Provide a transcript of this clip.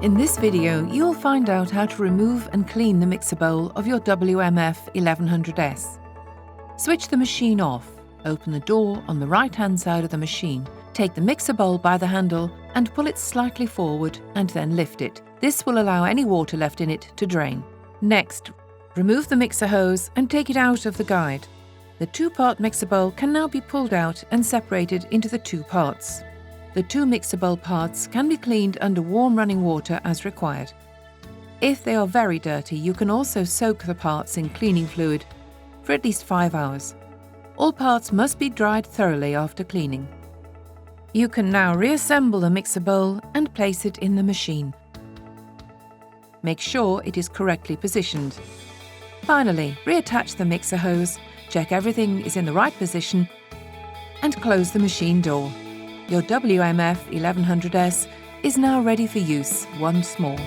In this video, you'll find out how to remove and clean the mixer bowl of your WMF 1100S. Switch the machine off, open the door on the right-hand side of the machine, take the mixer bowl by the handle and pull it slightly forward and then lift it. This will allow any water left in it to drain. Next, remove the mixer hose and take it out of the guide. The two-part mixer bowl can now be pulled out and separated into the two parts. The two mixer bowl parts can be cleaned under warm running water as required. If they are very dirty, you can also soak the parts in cleaning fluid for at least 5 hours. All parts must be dried thoroughly after cleaning. You can now reassemble the mixer bowl and place it in the machine. Make sure it is correctly positioned. Finally, reattach the mixer hose, check everything is in the right position, and close the machine door. Your WMF 1100S is now ready for use once more.